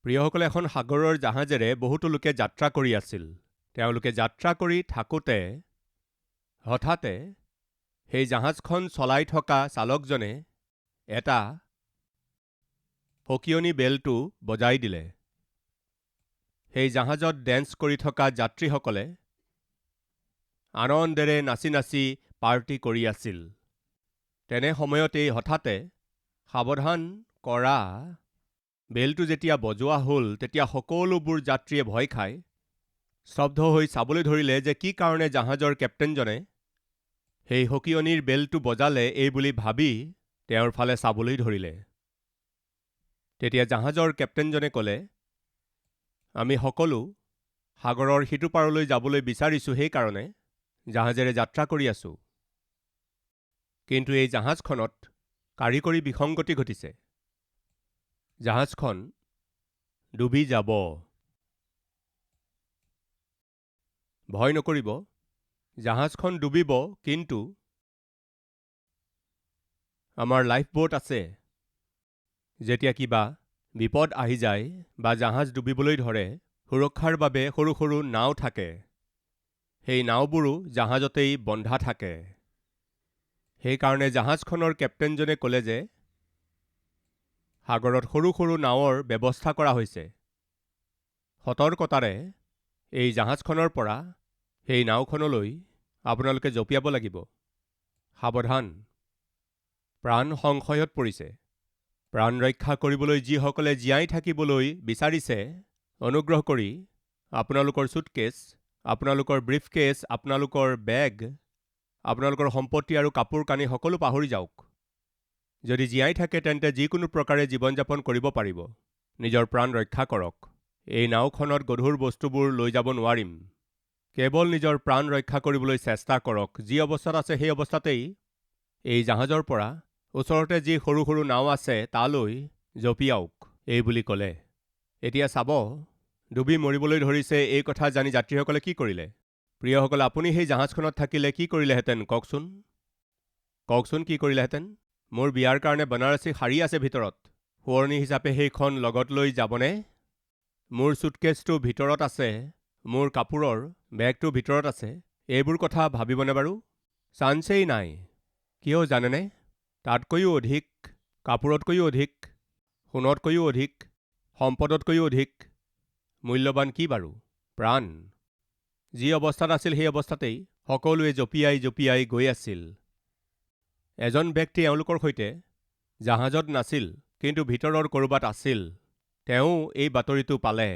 প্ৰিয়সকলে এখন সাগৰৰ জাহাজেৰে বহুতো লোকে যাত্ৰা কৰি আছিল। তেওঁলোকে যাত্ৰা কৰি থাকোঁতে হঠাতে সেই জাহাজখন চলাই থকা চালকজনে এটা সকিয়নি বেলটো বজাই দিলে। সেই জাহাজত ডেন্স কৰি থকা যাত্ৰীসকলে আনন্দেৰে নাচি নাচি পাৰ্টি কৰি আছিল। তেনে সময়তেই হঠাতে সাৱধান কৰা বেলটো যেতিয়া বজোৱা হ'ল, তেতিয়া সকলোবোৰ যাত্ৰীয়ে ভয় খাই স্তব্ধ হৈ চাবলৈ ধৰিলে যে কি কাৰণে জাহাজৰ কেপ্টেইনজনে সেই সকিয়নিৰ বেলটো বজালে এই বুলি ভাবি তেওঁৰ ফালে চাবলৈ ধৰিলে। তেতিয়া জাহাজৰ কেপ্টেইনজনে ক'লে, আমি সকলো সাগৰৰ সিটো পাৰলৈ যাবলৈ বিচাৰিছোঁ, সেইকাৰণে জাহাজেৰে যাত্ৰা কৰি আছোঁ। কিন্তু এই জাহাজখনত কাৰিকৰী বিসংগতি ঘটিছে। জাহাজখন ডুবি যাব। ভয় নকৰিব, জাহাজখন ডুবিব, কিন্তু আমাৰ লাইফ বোট আছে। যেতিয়া কিবা বিপদ আহি যায় বা জাহাজ ডুবিবলৈ ধৰে, সুৰক্ষাৰ বাবে সৰু সৰু নাও থাকে। সেই নাওবোৰো জাহাজতেই বন্ধা থাকে। সেইকাৰণে জাহাজখনৰ কেপ্টেইনজনে ক'লে যে সাগৰত সৰু সৰু নাৱৰ ব্যৱস্থা কৰা হৈছে। সতৰ্কতাৰে এই জাহাজখনৰ পৰা সেই নাওখনলৈ আপোনালোকে জঁপিয়াব লাগিব। সাৱধান, প্ৰাণ সংশয়ত পৰিছে। প্ৰাণ ৰক্ষা কৰিবলৈ যিসকলে জীয়াই থাকিবলৈ বিচাৰিছে, অনুগ্ৰহ কৰি আপোনালোকৰ ছুটকেছ, আপোনালোকৰ ব্ৰিফকেছ, আপোনালোকৰ বেগ, আপোনালোকৰ সম্পত্তি আৰু কাপোৰ কানি সকলো পাহৰি যাওক। যদি জীয়াই থাকে তেন্তে যিকোনো প্ৰকাৰে জীৱন যাপন কৰিব পাৰিব। নিজৰ প্ৰাণ ৰক্ষা কৰক। এই নাওখনত গধুৰ বস্তুবোৰ লৈ যাব নোৱাৰিম। কেৱল নিজৰ প্ৰাণ ৰক্ষা কৰিবলৈ চেষ্টা কৰক। যি অৱস্থাত আছে সেই অৱস্থাতেই এই জাহাজৰ পৰা ওচৰতে যি সৰু সৰু নাও আছে তালৈ জঁপিয়াওক, এই বুলি ক'লে। এতিয়া চাব, ডুবি মৰিবলৈ ধৰিছে এই কথা জানি যাত্ৰীসকলে কি কৰিলে। প্ৰিয়সকল, আপুনি সেই জাহাজখনত থাকিলে কি কৰিলেহেঁতেন কওকচোন? কওকচোন কি কৰিলেহেঁতেন? মোৰ বিয়াৰ কাৰণে বনাৰসী শাৰী আছে ভিতৰত। শুৱনি হিচাপে সেইখন লগত লৈ যাবনে? মোৰ ছুটকেছটো ভিতৰত আছে, মোৰ কাপোৰৰ বেগটো ভিতৰত আছে। এইবোৰ কথা ভাবিবনে বাৰু? চান্সেই নাই। কিয় জানেনে? তাতকৈও অধিক, কাপোৰতকৈও অধিক, সোণতকৈও অধিক, সম্পদতকৈও অধিক মূল্যৱান কি বাৰু? প্ৰাণ। যি অৱস্থাত আছিল সেই অৱস্থাতেই সকলোৱে জঁপিয়াই জঁপিয়াই গৈ আছিল। এজন ব্যক্তি এওঁলোকৰ সৈতে জাহাজত নাছিল, কিন্তু ভিতৰৰ ক'ৰবাত আছিল। তেওঁ এই বাতৰিটো পালে।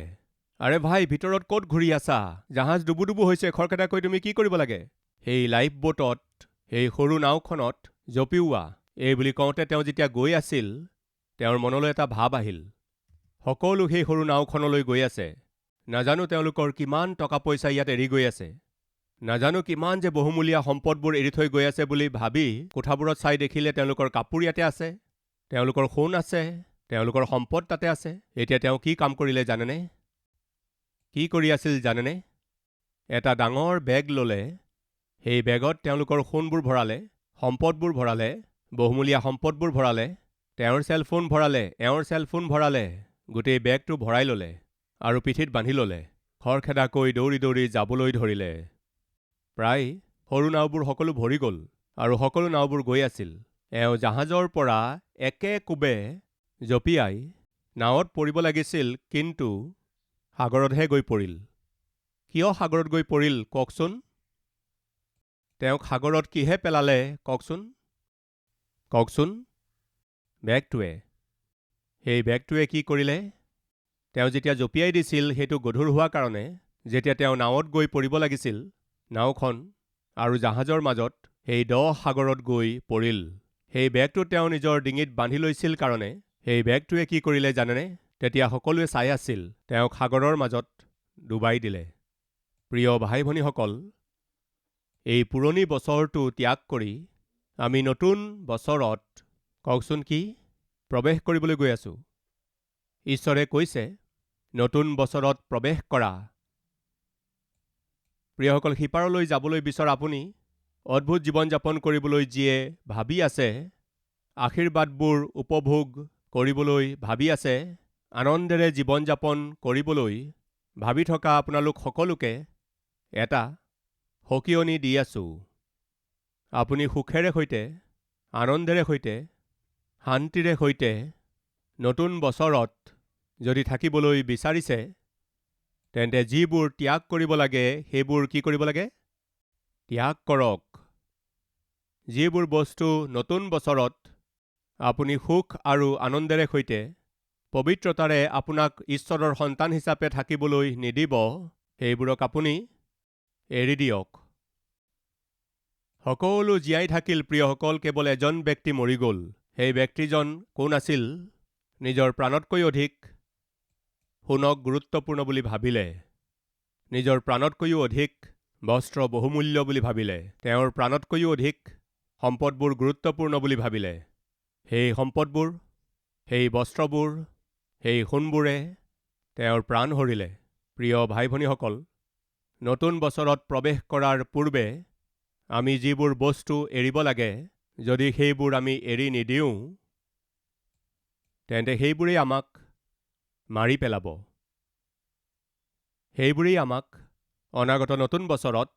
আৰে ভাই, ভিতৰত ক'ত ঘূৰি আছা? জাহাজ ডুবু ডুবু হৈছে, খৰখেদাকৈ তুমি কি কৰিব লাগে? সেই লাইফ বোটত, সেই সৰু নাওখনত জঁপিওৱা, এই বুলি কওঁতে তেওঁ যেতিয়া গৈ আছিল, তেওঁৰ মনলৈ এটা ভাৱ আহিল। সকলো সেই সৰু নাওখনলৈ গৈ আছে। নাজানো তেওঁলোকৰ কিমান টকা পইচা ইয়াত এৰি গৈ আছে। নাজানো কিমান যে বহুমূলীয়া সম্পদবোৰ এৰি থৈ গৈ আছে বুলি ভাবি কোঠাবোৰত চাই দেখিলে তেওঁলোকৰ কাপোৰ ইয়াতে আছে, তেওঁলোকৰ সোণ আছে, তেওঁলোকৰ সম্পদ তাতে আছে। এতিয়া তেওঁ কি কাম কৰিলে জানেনে? কি কৰি আছিল জানেনে? এটা ডাঙৰ বেগ ল'লে। সেই বেগত তেওঁলোকৰ সোণবোৰ ভৰালে, সম্পদবোৰ ভৰালে, বহুমূলীয়া সম্পদবোৰ ভৰালে, তেওঁৰ চেলফোন ভৰালে, এওঁৰ চেলফোন ভৰালে। গোটেই বেগটো ভৰাই ল'লে আৰু পিঠিত বান্ধি ল'লে। খৰখেদাকৈ দৌৰি দৌৰি যাবলৈ ধৰিলে। প্ৰায় সৰু নাওবোৰ সকলো ভৰি গ'ল আৰু সকলো নাওবোৰ গৈ আছিল। এওঁ জাহাজৰ পৰা একে কোবে জঁপিয়াই নাৱত পৰিব লাগিছিল, কিন্তু সাগৰতহে গৈ পৰিল। কিয় সাগৰত গৈ পৰিল কওকচোন? তেওঁক সাগৰত কিহে পেলালে কওকচোন? কওকচোন? বেগটোৱে। সেই বেগটোৱে কি কৰিলে? তেওঁ যেতিয়া জঁপিয়াই দিছিল, সেইটো গধুৰ হোৱাৰ কাৰণে যেতিয়া তেওঁ নাৱত গৈ পৰিব লাগিছিল, নাওখন আৰু জাহাজৰ মাজত সেই দ সাগৰত গৈ পৰিল। সেই বেগটো তেওঁ নিজৰ ডিঙিত বান্ধি লৈছিল কাৰণে সেই বেগটোৱে কি কৰিলে জানেনে? তেতিয়া সকলোৱে চাই আছিল, তেওঁক সাগৰৰ মাজত ডুবাই দিলে। প্ৰিয় ভাই ভনীসকল, এই পুৰণি বছৰটো ত্যাগ কৰি আমি নতুন বছৰত কওকচোন কি প্ৰৱেশ কৰিবলৈ গৈ আছোঁ। ঈশ্বৰে কৈছে, নতুন বছৰত প্ৰৱেশ কৰা। প্ৰিয়সকল, সিপাৰলৈ যাবলৈ বিচৰা আপুনি, অদ্ভুত জীৱন যাপন কৰিবলৈ যিয়ে ভাবি আছে, আশীৰ্বাদবোৰ উপভোগ কৰিবলৈ ভাবি আছে, আনন্দেৰে জীৱন যাপন কৰিবলৈ ভাবি থকা আপোনালোক সকলোকে এটা সকিয়নি দি আছোঁ। আপুনি সুখেৰে সৈতে, আনন্দেৰে সৈতে, শান্তিৰে সৈতে নতুন বছৰত যদি থাকিবলৈ বিচাৰিছে, তেন্তে যিবোৰ ত্যাগ কৰিব লাগে সেইবোৰ কি কৰিব লাগে? ত্যাগ কৰক। যিবোৰ বস্তু নতুন বছৰত আপুনি সুখ আৰু আনন্দেৰে সৈতে পবিত্ৰতাৰে আপোনাক ঈশ্বৰৰ সন্তান হিচাপে থাকিবলৈ নিদিব, সেইবোৰক আপুনি এৰি দিয়ক। সকলো জীয়াই থাকিল প্ৰিয়সকল, কেৱল এজন ব্যক্তি মৰি গ'ল। সেই ব্যক্তিজন কোন আছিল? নিজৰ প্ৰাণতকৈ অধিক সোণক গুৰুত্বপূৰ্ণ বুলি ভাবিলে, নিজৰ প্ৰাণতকৈও অধিক বস্ত্ৰ বহুমূল্য বুলি ভাবিলে, তেওঁৰ প্ৰাণতকৈও অধিক সম্পদবোৰ গুৰুত্বপূৰ্ণ বুলি ভাবিলে। সেই সম্পদবোৰ, সেই বস্ত্ৰবোৰ, সেই সোণবোৰে তেওঁৰ প্ৰাণ হৰিলে। প্ৰিয় ভাই ভনীসকল, নতুন বছৰত প্ৰৱেশ কৰাৰ পূৰ্বে আমি যিবোৰ বস্তু এৰিব লাগে, যদি সেইবোৰ আমি এৰি নিদিওঁ, তেন্তে সেইবোৰেই আমাক মাৰি পেলাব। সেইবোৰেই আমাক অনাগত নতুন বছৰত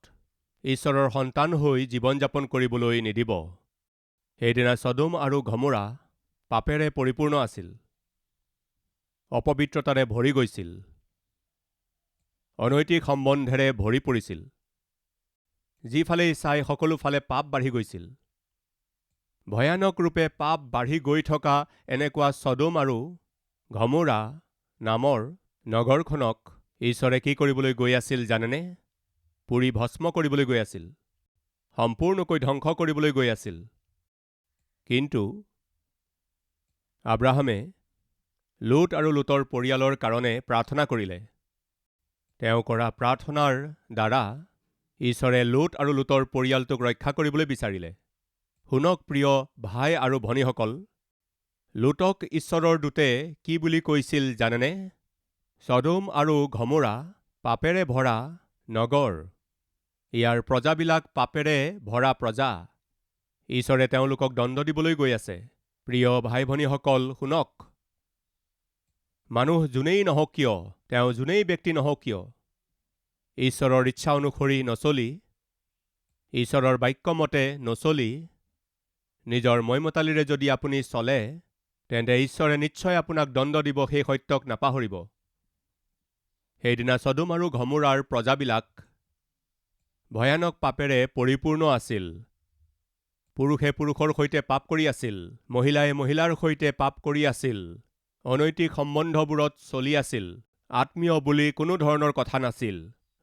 ঈশ্বৰৰ সন্তান হৈ জীৱন যাপন কৰিবলৈ নিদিব। সেইদিনা ছদোম আৰু গমোৰা পাপেৰে পৰিপূৰ্ণ আছিল, অপবিত্ৰতাৰে ভৰি গৈছিল, অনৈতিক সম্বন্ধেৰে ভৰি পৰিছিল। যিফালেই চাই সকলোফালে পাপ বাঢ়ি গৈছিল। ভয়ানক ৰূপে পাপ বাঢ়ি গৈ থকা এনেকুৱা ছদোম আৰু গমোৰা নামৰ নগৰখনক ঈশ্বৰে কি কৰিবলৈ গৈ আছিল জানেনে? পুৰি ভস্ম কৰিবলৈ গৈ আছিল, সম্পূৰ্ণকৈ ধ্বংস কৰিবলৈ গৈ আছিল। কিন্তু আব্ৰাহামে লোট আৰু লোটৰ পৰিয়ালৰ কাৰণে প্ৰাৰ্থনা কৰিলে। তেওঁ কৰা প্ৰাৰ্থনাৰ দ্বাৰা ঈশ্বৰে লোট আৰু লোটৰ পৰিয়ালটোক ৰক্ষা কৰিবলৈ বিচাৰিলে। শুনক প্ৰিয় ভাই আৰু ভনীসকল, লোটক ঈশ্বৰৰ দূতে কি বুলি কৈছিল জানেনে? ছদোম আৰু গমোৰা পাপেৰে ভৰা নগৰ, ইয়াৰ প্ৰজাবিলাক পাপেৰে ভৰা প্ৰজা। ঈশ্বৰে তেওঁলোকক দণ্ড দিবলৈ গৈ আছে। প্ৰিয় ভাই ভনীসকল শুনক, মানুহ যোনেই নহওক কিয়, তেওঁ যোনেই ব্যক্তি নহওক কিয়, ঈশ্বৰৰ ইচ্ছা অনুসৰি নচলি, ঈশ্বৰৰ বাক্য মতে নচলি, নিজৰ মইমতালিৰে যদি আপুনি চলে, তেন্তে ঈশ্বৰে নিশ্চয় আপোনাক দণ্ড দিব, সেই সত্যক নাপাহৰিব। সেইদিনা ছদোম আৰু গমোৰাৰ প্ৰজাবিলাক ভয়ানক পাপেৰে পৰিপূৰ্ণ আছিল। পুৰুষে পুৰুষৰ সৈতে পাপ কৰি আছিল, মহিলাই মহিলাৰ সৈতে পাপ কৰি আছিল, অনৈতিক সম্বন্ধবোৰত চলি আছিল, আত্মীয় বুলি কোনো ধৰণৰ কথা নাছিল,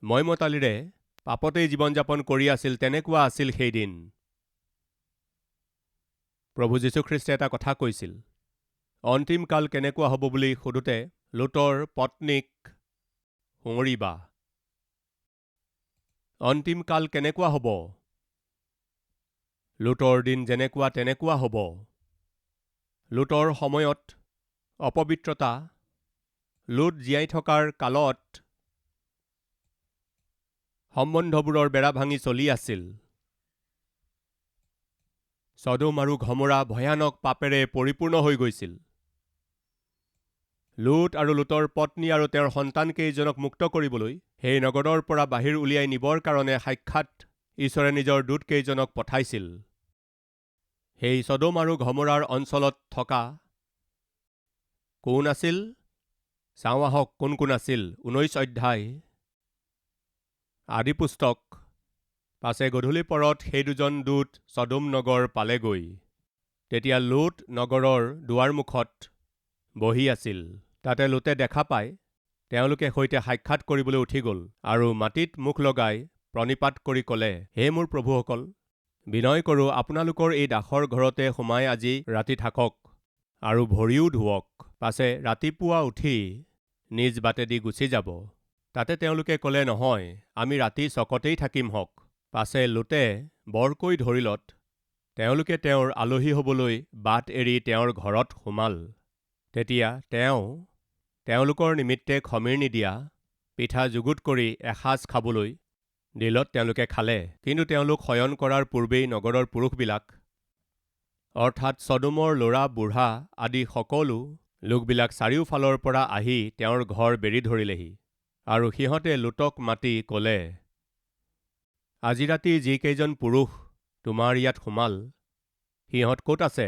মইমতালিৰে পাপতেই জীৱন যাপন কৰি আছিল। তেনেকুৱা আছিল সেইদিন। প্ৰভু যীশুখ্ৰীষ্টে এটা কথা কৈছিল, অন্তিম কাল কেনেকুৱা হ'ব বুলি সোধোতে লোটৰ পত্নীক সুঁৱৰিবা। অন্তিম কাল কেনেকুৱা হ'ব? লোটৰ দিন যেনেকুৱা তেনেকুৱা হ'ব। লোটৰ সময়ত অপবিত্ৰতা, লোট জীয়াই থকাৰ কালত সম্বন্ধবোৰৰ বেৰা ভাঙি চলি আছিল। ছদোম আৰু গমোৰা ভয়ানক পাপেৰে পৰিপূৰ্ণ হৈ গৈছিল। লোট আৰু লোটৰ পত্নী আৰু তেওঁৰ সন্তানকেইজনক মুক্ত কৰিবলৈ, সেই নগৰৰ পৰা বাহিৰ উলিয়াই নিবৰ কাৰণে সাক্ষাৎ ঈশ্বৰে নিজৰ দূতকেইজনক পঠাইছিল। সেই ছদোম আৰু গমোৰাৰ অঞ্চলত থকা কোন আছিল? চাওঁ আহক কোন কোন আছিল। 19 অধ্যায় আদি পুস্তক। পাছে গধূলি পৰত সেই দুজন দূত ছদোম নগৰ পালেগৈ। তেতিয়া লোট নগৰৰ দুৱাৰমুখত বহি আছিল। তাতে লোটে দেখা পায় তেওঁলোকে সৈতে সাক্ষাৎ কৰিবলৈ উঠি গ'ল আৰু মাটিত মুখ লগাই প্ৰণিপাত কৰি ক'লে, হে মোৰ প্ৰভুসকল, বিনয় কৰোঁ আপোনালোকৰ এই দাসৰ ঘৰতে সোমাই আজি ৰাতি থাকক আৰু ভৰিও ধুৱক, পাছে ৰাতিপুৱা উঠি নিজ বাটেদি গুচি যাব। তাতে তেওঁলোকে ক'লে, নহয়, আমি ৰাতি চকতেই থাকিম হওক। পাছে লোটে বৰকৈ ধৰিলত তেওঁলোকে তেওঁৰ আলহী হ'বলৈ বাট এৰি তেওঁৰ ঘৰত সোমাল। তেতিয়া তেওঁলোকৰ নিমিত্তে খমিৰ নিদিয়া পিঠা যুগুত কৰি এসাঁজ খাবলৈ দিলত তেওঁলোকে খালে। কিন্তু তেওঁলোক শয়ন কৰাৰ পূৰ্বেই নগৰৰ পুৰুষবিলাক, অৰ্থাৎ ছদোমৰ ল'ৰা বুঢ়া আদি সকলো লোকবিলাক চাৰিওফালৰ পৰা আহি তেওঁৰ ঘৰ বেৰি ধৰিলেহি আৰু সিহঁতে লোটক মাতি ক'লে, আজি ৰাতি যিকেইজন পুৰুষ তোমাৰ ইয়াত সোমাল, সিহঁত ক'ত আছে?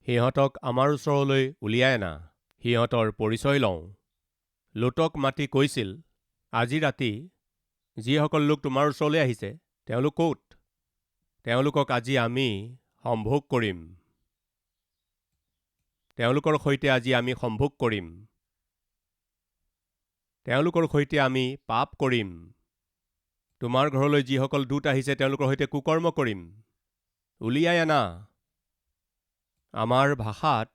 সিহঁতক আমাৰ ওচৰলৈ উলিয়াই আনা, সিহঁতৰ পৰিচয় লওঁ। লোটক মাতি কৈছিল, আজি ৰাতি যিসকল লোক তোমাৰ ওচৰলৈ আহিছে, তেওঁলোক ক'ত? তেওঁলোকক আজি আমি সম্ভোগ কৰিম। তেওঁলোকৰ সৈতে আজি আমি সম্ভোগ কৰিম। তেওঁলোকৰ সৈতে আমি পাপ কৰিম। তোমাৰ ঘৰলৈ যিসকল দূত আহিছে, তেওঁলোকৰ সৈতে কুকৰ্ম কৰিম। উলিয়াই আনা। আমাৰ ভাষাত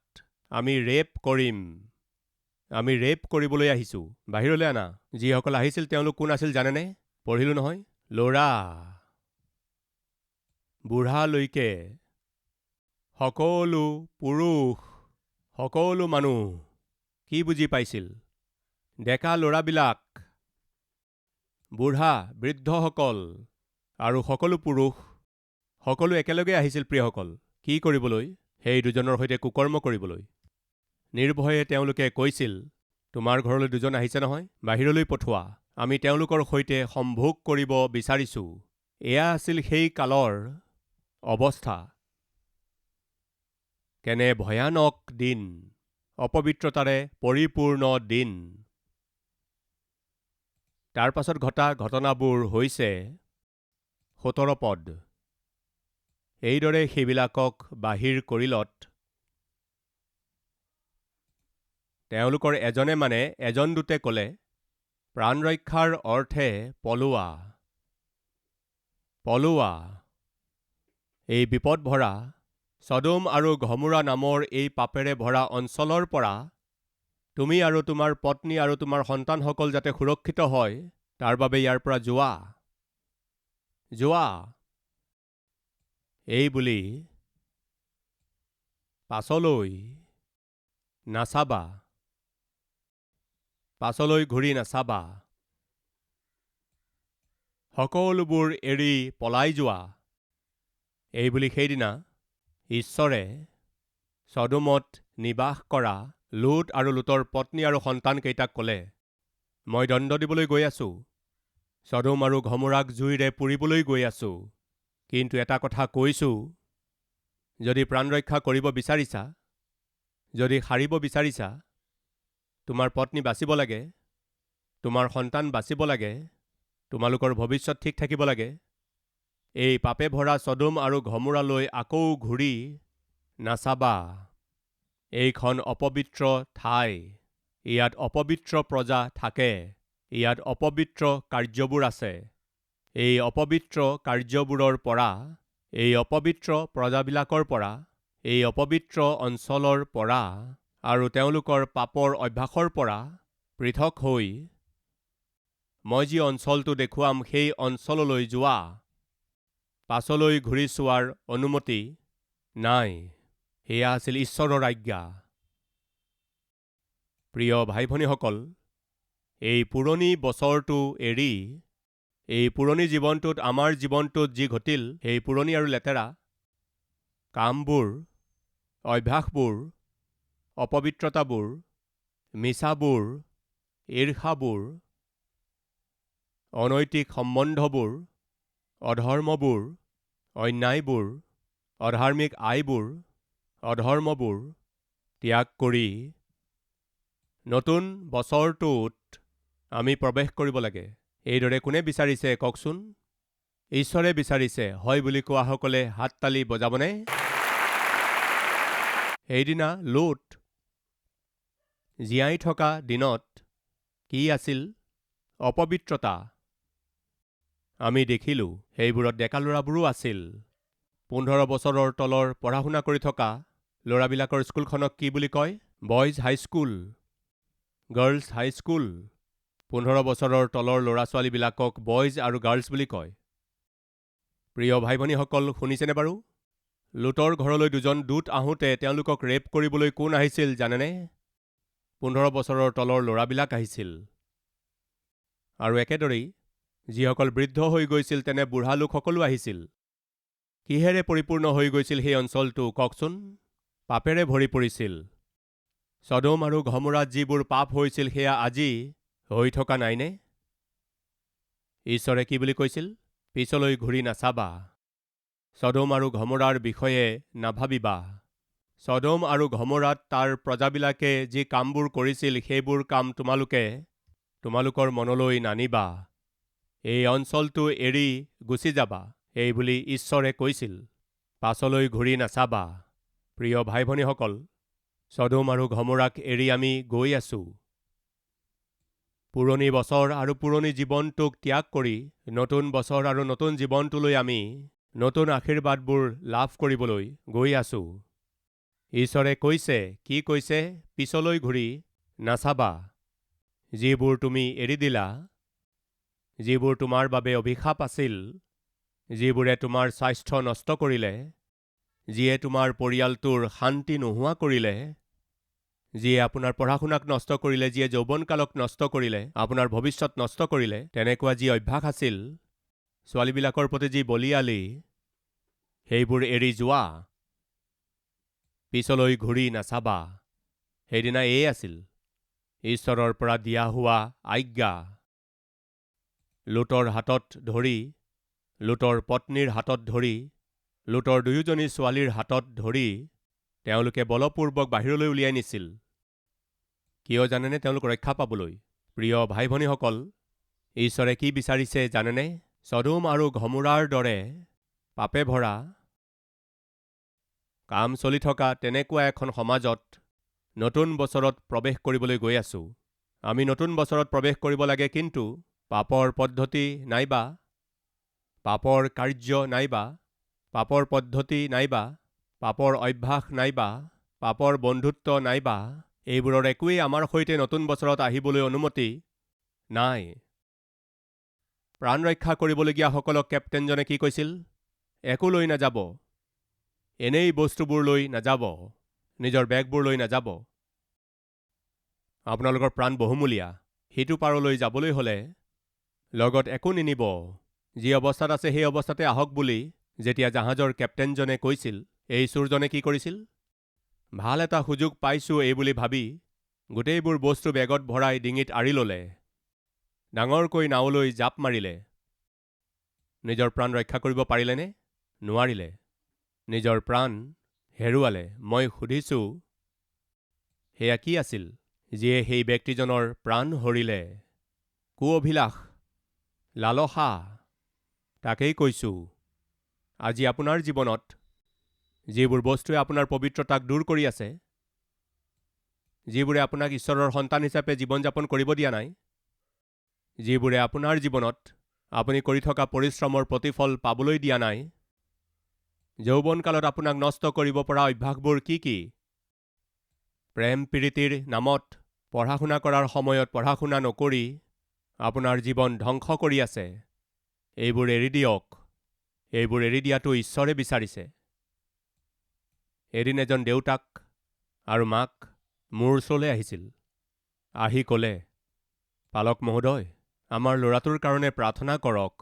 আমি ৰেপ কৰিম। আমি ৰেপ কৰিবলৈ আহিছোঁ। বাহিৰলৈ আনা। যিসকল আহিছিল তেওঁলোক কোন আছিল জানেনে? পঢ়িলোঁ নহয়, ল'ৰা বুঢ়ালৈকে সকলো পুৰুষ, সকলো মানুহ। কি বুজি পাইছিল? ডেকা ল'ৰাবিলাক, বুঢ়া বৃদ্ধসকল আৰু সকলো পুৰুষ, সকলো একেলগে আহিছিল। প্ৰিয়সকল, কি কৰিবলৈ? সেই দুজনৰ সৈতে কুকৰ্ম কৰিবলৈ। নিৰ্ভয়ে তেওঁলোকে কৈছিল, তোমাৰ ঘৰলৈ দুজন আহিছে নহয়, বাহিৰলৈ পঠোৱা। আমি তেওঁলোকৰ সৈতে সম্ভোগ কৰিব বিচাৰিছোঁ। এয়া আছিল সেই কালৰ অৱস্থা। কেনে ভয়ানক দিন, অপবিত্ৰতাৰে পৰিপূৰ্ণ দিন। তাৰ পাছত ঘটা ঘটনাবোৰ হৈছে 17 পদ। এইদৰে সেইবিলাকক বাহিৰ কৰিলত তেওঁলোকৰ এজনে মানে এজন দূতে ক'লে, প্ৰাণ ৰক্ষাৰ অৰ্থে পলোৱা, পলোৱা। এই বিপদ ভৰা ছদোম আৰু গমোৰা নামৰ এই পাপেৰে ভৰা অঞ্চলৰ পৰা তুমি আৰু তোমাৰ পত্নী আৰু তোমাৰ সন্তানসকল যাতে সুৰক্ষিত হয়, তাৰ বাবে ইয়াৰ পৰা যোৱা, যোৱা। এই বুলি পাছলৈ নাচাবা, পাছলৈ ঘূৰি নাচাবা। সকলোবোৰ এৰি পলাই যোৱা। এই বুলি সেইদিনা ঈশ্বৰে ছদোমত নিবাস কৰা লোট আৰু লোটৰ পত্নী আৰু সন্তানকেইটাক ক'লে, মই দণ্ড দিবলৈ গৈ আছোঁ, ছদোম আৰু গমোৰাক জুইৰে পুৰিবলৈ গৈ আছোঁ। কিন্তু এটা কথা কৈছোঁ, যদি প্ৰাণ ৰক্ষা কৰিব বিচাৰিছা, যদি সাৰিব বিচাৰিছা, তোমাৰ পত্নী বাচিব লাগে, তোমাৰ সন্তান বাচিব লাগে, তোমালোকৰ ভৱিষ্যত ঠিক থাকিব লাগে, এই পাপে ভৰা ছদোম আৰু গমোৰালৈ আকৌ ঘূৰি নাচাবা। এইখন অপবিত্ৰ ঠাই। ইয়াত অপবিত্ৰ প্ৰজা থাকে। ইয়াত অপবিত্ৰ কাৰ্যবোৰ আছে। এই অপবিত্ৰ কাৰ্যবোৰৰ পৰা, এই অপবিত্ৰ প্ৰজাবিলাকৰ পৰা, এই অপবিত্ৰ অঞ্চলৰ পৰা আৰু তেওঁলোকৰ পাপৰ অভ্যাসৰ পৰা পৃথক হৈ মই যি অঞ্চলটো দেখুৱাম সেই অঞ্চললৈ যোৱা। পাছলৈ ঘূৰি চোৱাৰ অনুমতি নাই। সেয়া আছিল ঈশ্বৰৰ আজ্ঞা। প্ৰিয় ভাই ভনীসকল, এই পুৰণি বছৰটো এৰি, এই পুৰণি জীৱনটোত, আমাৰ জীৱনটোত যি ঘটিল, সেই পুৰণি আৰু লেতেৰা কামবোৰ, অভ্যাসবোৰ, অপবিত্ৰতাবোৰ, মিছাবোৰ, ঈৰ্ষাবোৰ, অনৈতিক সম্বন্ধবোৰ, অধৰ্মবোৰ, অন্যায়বোৰ, অধাৰ্মিক আইবোৰ, অধৰ্মবোৰ ত্যাগ কৰি নতুন বছৰটোত আমি প্ৰৱেশ কৰিব লাগে। এইদৰে কোনে বিচাৰিছে কওকচোন? ঈশ্বৰে বিচাৰিছে। হয় বুলি কোৱাসকলে হাত তালি বজাবনে? সেইদিনা লোট জীয়াই থকা দিনত কি আছিল? অপবিত্ৰতা। আমি দেখিলোঁ সেইবোৰত ডেকা ল'ৰাবোৰো আছিল। 15 বছৰৰ তলৰ পঢ়া শুনা কৰি থকা ল'ৰাবিলাকৰ স্কুলখনক কি বুলি কয়? Boys high school, girls high school. 15 বছৰৰ তলৰ ল'ৰা ছোৱালীবিলাকক বইজ আৰু গাৰ্লছ বুলি কয়। প্ৰিয় ভাই ভনীসকল, শুনিছেনে বাৰু? লোটৰ ঘৰলৈ দুজন দূত আহোঁতে তেওঁলোকক ৰেপ কৰিবলৈ কোন আহিছিল জানেনে? 15 বছৰৰ তলৰ ল'ৰাবিলাক আহিছিল। আৰু একেদৰেই যিসকল বৃদ্ধ হৈ গৈছিল, তেনে বুঢ়া লোক সকলো আহিছিল। কিহেৰে পৰিপূৰ্ণ হৈ গৈছিল সেই অঞ্চলটো কওকচোন? পাপেৰে ভৰি পৰিছিল। ছদম আৰু গমোৰাত যিবোৰ পাপ হৈছিল সেয়া আজি হৈ থকা নাইনে? ঈশ্বৰে কি বুলি কৈছিল? পিছলৈ ঘূৰি নাচাবা, ছদম আৰু গমোৰাৰ বিষয়ে নাভাবিবা। ছদম আৰু গমোৰাত তাৰ প্ৰজাবিলাকে যি কামবোৰ কৰিছিল সেইবোৰ কাম তোমালোকৰ মনলৈ নানিবা। এই অঞ্চলটো এৰি গুচি যাবা, এই বুলি ঈশ্বৰে কৈছিল। পাছলৈ ঘূৰি নাচাবা। প্ৰিয় ভাই ভনীসকল, ছদম আৰু গমোৰাক এৰি আমি গৈ আছো। পুৰণি বছৰ আৰু পুৰণি জীৱনটোক ত্যাগ কৰি নতুন বছৰ আৰু নতুন জীৱনটোলৈ আমি নতুন আশীৰ্বাদবোৰ লাভ কৰিবলৈ গৈ আছো। ঈশ্বৰে কৈছে, কি কৈছে? পিছলৈ ঘূৰি নাচাবা। যিবোৰ তুমি এৰি দিলা, যিবোৰ তোমাৰ বাবে অভিশাপ আছিল, যিবোৰে তোমাৰ স্বাস্থ্য নষ্ট কৰিলে, যিয়ে তোমাৰ পৰিয়ালটোৰ শান্তি নোহোৱা কৰিলে, যিয়ে আপোনাৰ পঢ়া শুনাক নষ্ট কৰিলে, যিয়ে যৌৱনকালক নষ্ট কৰিলে, আপোনাৰ ভৱিষ্যত নষ্ট কৰিলে, তেনেকুৱা যি অভ্যাস আছিল, ছোৱালীবিলাকৰ প্ৰতি যি বলিয়ালি, সেইবোৰ এৰি যোৱা। পিছলৈ ঘূৰি নাচাবা। সেইদিনা এই আছিল ঈশ্বৰৰ পৰা দিয়া হোৱা আজ্ঞা। লুতৰ হাতত ধৰি, লুতৰ পত্নীৰ হাতত ধৰি, লুতৰ দুয়োজনী ছোৱালীৰ হাতত ধৰি তেওঁলোকে বলপূৰ্বক বাহিৰলৈ উলিয়াই নিছিল। কিয় জানেনে? তেওঁলোক ৰক্ষা পাবলৈ। প্ৰিয় ভাই ভনীসকল, ঈশ্বৰে কি বিচাৰিছে জানেনে? ছদম আৰু গমোৰাৰ দৰে পাপে ভৰা কাম চলি থকা তেনেকুৱা এখন সমাজত নতুন বছৰত প্ৰৱেশ কৰিবলৈ গৈ আছো। আমি নতুন বছৰত প্ৰৱেশ কৰিব লাগে, কিন্তু পাপৰ পদ্ধতি নাইবা পাপৰ কাৰ্য নাইবা পাপৰ পদ্ধতি নাইবা পাপৰ অভ্যাস নাইবা পাপৰ বন্ধুত্ব নাইবা এইবোৰৰ একোৱেই আমাৰ সৈতে নতুন বছৰত আহিবলৈ অনুমতি নাই। প্ৰাণ ৰক্ষা কৰিবলগীয়াসকলক কেপ্টেইনজনে কি কৈছিল? একো লৈ নাযাব, এনেই বস্তুবোৰ লৈ নাযাব, নিজৰ বেগবোৰ লৈ নাযাব। আপোনালোকৰ প্ৰাণ বহুমূলীয়া। সিটো পাৰলৈ যাবলৈ হ'লে লগত একো নিনিব। যি অৱস্থাত আছে সেই অৱস্থাতে আহক বুলি যেতিয়া জাহাজৰ কেপ্টেইনজনে কৈছিল, এই চোৰজনে কি কৰিছিল? ভাল এটা সুযোগ পাইছো এই বুলি ভাবি গোটেইবোৰ বস্তু বেগত ভৰাই ডিঙিত আঁৰি ল'লে, ডাঙৰকৈ নাওলৈ জাপ মাৰিলে। নিজৰ প্ৰাণ ৰক্ষা কৰিব পাৰিলেনে? নোৱাৰিলে। নিজৰ প্ৰাণ হেৰুৱালে। মই সুধিছো, সেয়া কি আছিল যিয়ে সেই ব্যক্তিজনৰ প্ৰাণ হৰিলে? কুঅভিলাষ, লালসা। তাকেই কৈছো, আজি আপোনাৰ জীৱনত যিবোৰ বস্তুৱে আপোনাৰ পবিত্ৰতাক দূৰ কৰি আছে, যিবোৰে আপোনাক ঈশ্বৰৰ সন্তান হিচাপে জীৱন যাপন কৰিব দিয়া নাই, যিবোৰে আপোনাৰ জীৱনত আপুনি কৰি থকা পৰিশ্ৰমৰ প্ৰতিফল পাবলৈ দিয়া নাই, যৌৱনকালত আপোনাক নষ্ট কৰিব পৰা অভ্যাসবোৰ কি কি? প্ৰেম প্ৰীতিৰ নামত পঢ়া শুনা কৰাৰ সময়ত পঢ়া শুনা নকৰি আপোনাৰ জীৱন ধ্বংস কৰি আছে। এইবোৰ এৰি দিয়ক। এইবোৰ এৰি দিয়াটো ঈশ্বৰে বিচাৰিছে। এদিন এজন দেউতাক আৰু মাক মোৰ ওচৰলৈ আহিছিল। আহি ক'লে, পালক মহোদয়, আমাৰ ল'ৰাটোৰ কাৰণে প্ৰাৰ্থনা কৰক।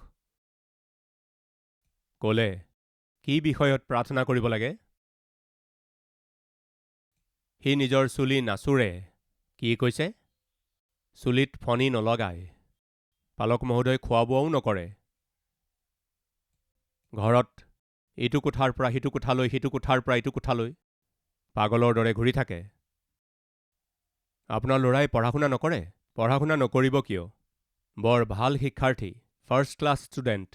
ক'লে, কি বিষয়ত প্ৰাৰ্থনা কৰিব লাগে? সি নিজৰ চুলি নাচোৰে। কি কৈছে? চুলিত ফণি নলগায়। পালক মহোদয় খোৱা বোৱাও নকৰে। ঘৰত ইটো কোঠাৰ পৰা সিটো কোঠালৈ, সিটো কোঠাৰ পৰা ইটো কোঠালৈ পাগলৰ দৰে ঘূৰি থাকে। আপোনাৰ ল'ৰাই পঢ়া শুনা নকৰে? পঢ়া শুনা নকৰিব কিয়? বৰ ভাল শিক্ষাৰ্থী, first class student.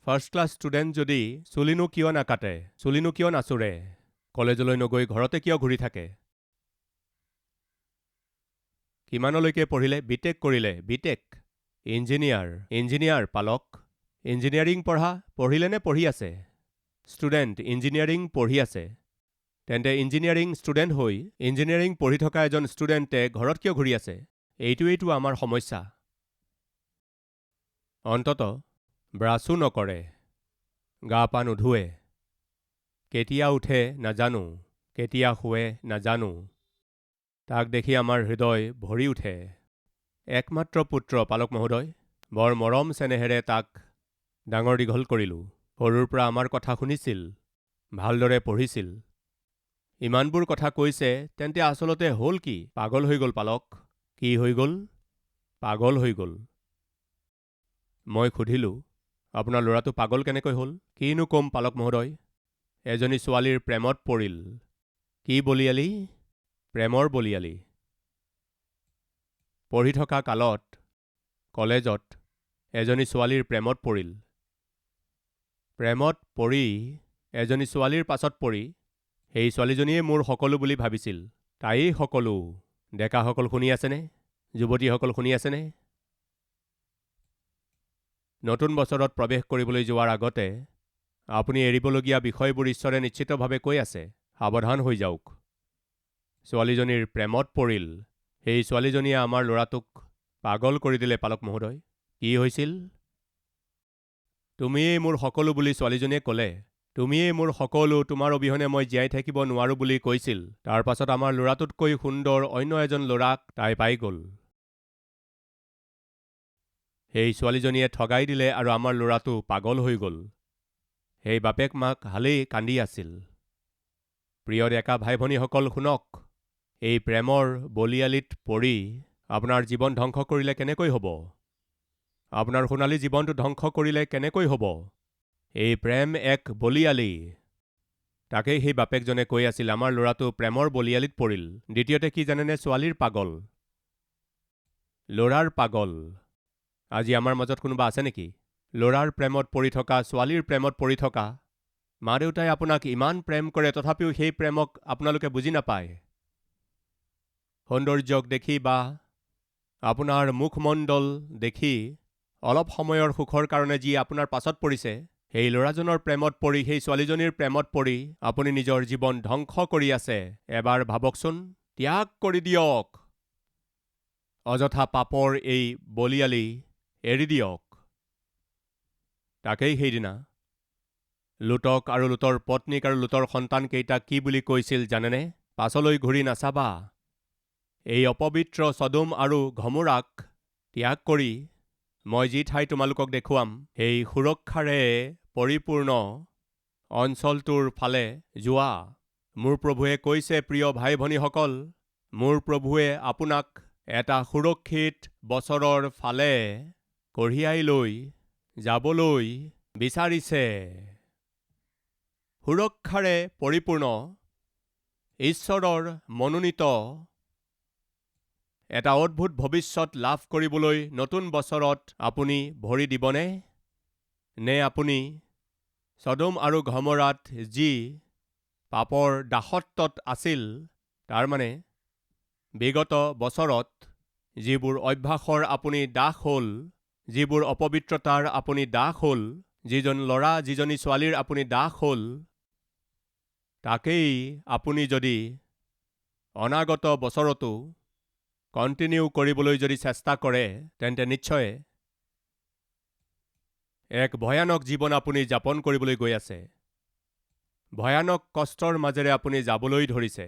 First class student যদি চুলিনো কিয় নাকাটে, চুলিনো কিয় নাচোৰে? কলেজলৈ নগৈ ঘৰতে কিয় ঘূৰি থাকে? কিমানলৈকে পঢ়িলে? বিটেক কৰিলে। বিটেক, ইঞ্জিনিয়াৰ পালক। ইঞ্জিনিয়াৰিং পঢ়িলে নে পঢ়ি আছে? ষ্টুডেণ্ট, ইঞ্জিনিয়াৰিং পঢ়ি আছে। তেন্তে ইঞ্জিনিয়াৰিং ষ্টুডেণ্ট হৈ ইঞ্জিনিয়াৰিং পঢ়ি থকা এজন ষ্টুডেণ্টে ঘৰত কিয় ঘূৰি আছে? এইটোৱেইটো আমাৰ সমস্যা। অন্ততঃ ব্ৰাছো নকৰে, গা পা নোধোৱে, কেতিয়া উঠে নাজানো, কেতিয়া শুৱে নাজানো। তাক দেখি আমাৰ হৃদয় ভৰি উঠে। একমাত্ৰ পুত্ৰ পালক মহোদয়, বৰ মৰম চেনেহেৰে তাক ডাঙৰ দীঘল কৰিলোঁ। সৰুৰ পৰা আমাৰ কথা শুনিছিল, ভালদৰে পঢ়িছিল। ইমানবোৰ কথা কৈছে, তেন্তে আচলতে হ'ল কি? পাগল হৈ গ'ল পালক। কি হৈ গ'ল? পাগল হৈ গ'ল। মই সুধিলোঁ, আপোনাৰ ল'ৰাটো পাগল কেনেকৈ হ'ল? কিনো ক'ম পালক মহোদয়, এজনী ছোৱালীৰ প্ৰেমত পৰিল। কি বলিয়ালি? প্ৰেমৰ বলিয়ালি। পঢ়ি থকা কালত কলেজত এজনী ছোৱালীৰ প্ৰেমত পৰিল। প্ৰেমত পৰি এজনী ছোৱালীৰ পাছত পৰি সেই ছোৱালীজনীয়ে মোৰ সকলো বুলি ভাবিছিল। তাইয়েই সকলো। ডেকাসকল শুনি আছেনে? যুৱতীসকল শুনি আছেনে? নতুন বছৰত প্ৰৱেশ কৰিবলৈ যোৱাৰ আগতে আপুনি এৰিবলগীয়া বিষয়বোৰ ঈশ্বৰে নিশ্চিতভাৱে কৈ আছে। সাৱধান হৈ যাওক। ছোৱালীজনীৰ প্ৰেমত পৰিল। সেই ছোৱালীজনীয়ে আমাৰ ল'ৰাটোক পাগল কৰি দিলে পালক মহোদয়। কি হৈছিল? তুমিয়েই মোৰ সকলো বুলি ছোৱালীজনীয়ে ক'লে। তুমিয়েই মোৰ সকলো, তোমাৰ অবিহনে মই জীয়াই থাকিব নোৱাৰো বুলি কৈছিল। তাৰ পাছত আমাৰ ল'ৰাটোতকৈ সুন্দৰ অন্য এজন ল'ৰাক তাই পাই গ'ল। সেই ছোৱালীজনীয়ে ঠগাই দিলে আৰু আমাৰ ল'ৰাটো পাগল হৈ গ'ল। সেই বাপেক মাক হালেই কান্দি আছিল। প্ৰিয় ডেকা ভাই ভনীসকল শুনক, এই প্ৰেমৰ বলিয়ালিত পৰি আপোনাৰ জীৱন ধ্বংস কৰিলে কেনেকৈ হ'ব? আপোনাৰ সোণালী জীৱনটো ধ্বংস কৰিলে কেনেকৈ হ'ব? এই প্ৰেম এক বলিয়ালি। তাকেই সেই বাপেকজনে কৈ আছিল, আমাৰ ল'ৰাটো প্ৰেমৰ বলিয়ালিত পৰিল। দ্বিতীয়তে কি জানেনে? ছোৱালীৰ পাগল, ল'ৰাৰ পাগল। আজি আমাৰ মাজত কোনোবা আছে নেকি ল'ৰাৰ প্ৰেমত পৰি থকা, ছোৱালীৰ প্ৰেমত পৰি থকা? মা দেউতাই আপোনাক ইমান প্ৰেম কৰে, তথাপিও সেই প্ৰেমক আপোনালোকে বুজি নাপায়। সৌন্দৰ্যক দেখি বা আপোনাৰ মুখমণ্ডল দেখি অলপ সময়ৰ সুখৰ কাৰণে যি আপোনাৰ পাছত পৰিছে, সেই ল'ৰাজনৰ প্ৰেমত পৰি, সেই ছোৱালীজনীৰ প্ৰেমত পৰি আপুনি নিজৰ জীৱন ধ্বংস কৰি আছে। এবাৰ ভাবকচোন। ত্যাগ কৰি দিয়ক। অযথা পাপৰ এই বলিয়ালি এৰি দিয়ক। তাকেই সেইদিনা লুটক আৰু লুটৰ পত্নীক আৰু লুটৰ সন্তানকেইটাক কি বুলি কৈছিল জানেনে? পাছলৈ ঘূৰি নাচাবা। এই অপবিত্ৰ ছদোম আৰু গমোৰাক ত্যাগ কৰি মই যি ঠাই তোমালোকক দেখুৱাম, সেই সুৰক্ষাৰে পৰিপূৰ্ণ অঞ্চলটোৰ ফালে যোৱা। মোৰ প্ৰভুৱে কৈছে, প্ৰিয় ভাই ভনীসকল, মোৰ প্ৰভুৱে আপোনাক এটা সুৰক্ষিত বছৰৰ ফালে কঢ়িয়াই লৈ যাবলৈ বিচাৰিছে। সুৰক্ষাৰে পৰিপূৰ্ণ ঈশ্বৰৰ মনোনীত এটা অদ্ভুত ভৱিষ্যত লাভ কৰিবলৈ নতুন বছৰত আপুনি ভৰি দিবনে? নে আপুনি ছদোম আৰু গমোৰাত যি পাপৰ দাসত্বত আছিল, তাৰমানে বিগত বছৰত যিবোৰ অভ্যাসৰ আপুনি দাস হ'ল, যিবোৰ অপবিত্ৰতাৰ আপুনি দাস হ'ল, যিজন ল'ৰা যিজনী ছোৱালীৰ আপুনি দাস হ'ল, তাকেই আপুনি যদি অনাগত বছৰতো কণ্টিনিউ কৰিবলৈ যদি চেষ্টা কৰে, তেন্তে নিশ্চয় এক ভয়ানক জীৱন আপুনি যাপন কৰিবলৈ গৈ আছে। ভয়ানক কষ্টৰ মাজেৰে আপুনি যাবলৈ ধৰিছে।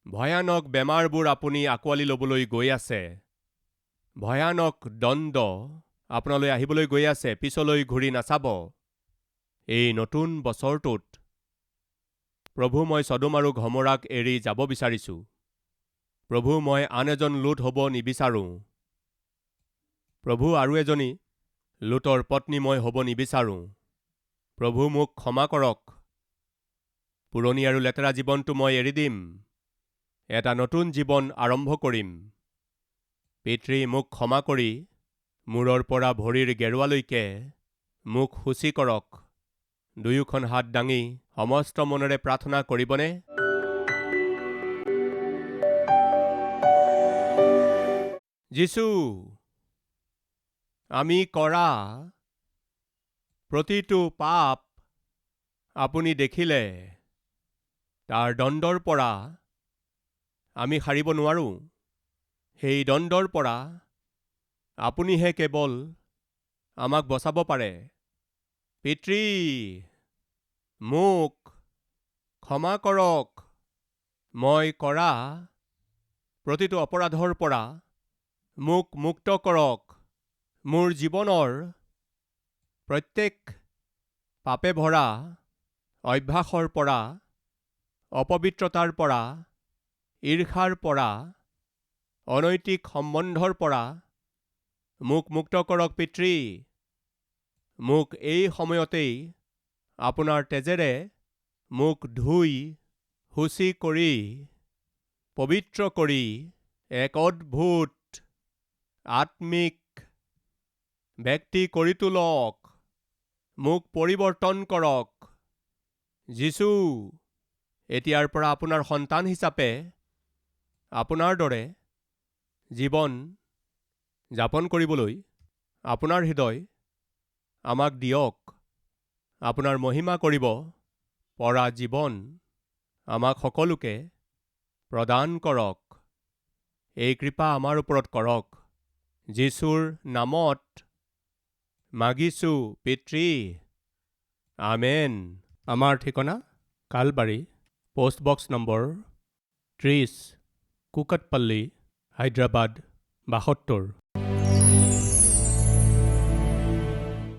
ভয়ানক বেমাৰবোৰ আপুনি আঁকোৱালি ল'বলৈ গৈ আছে। ভয়ানক দণ্ড আপোনালৈ আহিবলৈ গৈ আছে। পিছলৈ ঘূৰি নাচাব। এই নতুন বছৰটোত প্ৰভু, মই ছদোম আৰু গমোৰাক এৰি যাব বিচাৰিছোঁ। প্ৰভু, মই আন এজন লুট হ'ব নিবিচাৰোঁ। প্ৰভু, আৰু এজনী লুটৰ পত্নী মই হ'ব নিবিচাৰোঁ। প্ৰভু, মোক ক্ষমা কৰক। পুৰণি আৰু লেতেৰা জীৱনটো মই এৰি দিম। এটা নতুন জীৱন আৰম্ভ কৰিম। পিতৃ, মোক ক্ষমা কৰি মূৰৰ পৰা ভৰিৰ গেৰুৱালৈকে মোক শুচি কৰক। দুয়োখন হাত দাঙি সমস্ত মনেৰে প্ৰাৰ্থনা কৰিবনে? যীশু, আমি কৰা প্ৰতিটো পাপ আপুনি দেখিলে। তাৰ দণ্ডৰ পৰা আমি সাৰিব নোৱাৰোঁ। সেই দণ্ডৰ পৰা আপুনিহে কেৱল আমাক বচাব পাৰে। পিতৃ, মোক ক্ষমা কৰক। মই কৰা প্ৰতিটো অপৰাধৰ পৰা মোক মুক্ত কৰক। মোৰ জীৱনৰ প্ৰত্যেক পাপে ভৰা অভ্যাসৰ পৰা অপবিত্ৰতাৰ পৰা, ঈৰ্ষাৰ পৰা, অনৈতিক সম্বন্ধৰ পৰা মোক মুক্ত কৰক পিতৃ। মোক এই সময়তেই আপোনাৰ তেজেৰে মোক ধুই শুচি কৰি পবিত্ৰ কৰি এক অদ্ভুত আত্মিক ব্যক্তি কৰি তোলক। মোক পৰিৱৰ্তন কৰক। যীচু, এতিয়াৰ পৰা আপোনাৰ সন্তান হিচাপে আপোনাৰ দৰে জীৱন যাপন কৰিবলৈ আপোনাৰ হৃদয় আমাক দিয়ক। আপোনাৰ মহিমা কৰিব পৰা জীৱন আমাক সকলোকে প্ৰদান কৰক। এই কৃপা আমাৰ ওপৰত কৰক। যীচুৰ নামত মাগিছো পিতৃ, আমেন। আমাৰ ঠিকনা কালবাৰী, পোষ্টবক্স নম্বৰ 30, কুকটপল্লী, হায়দৰাবাদ 72।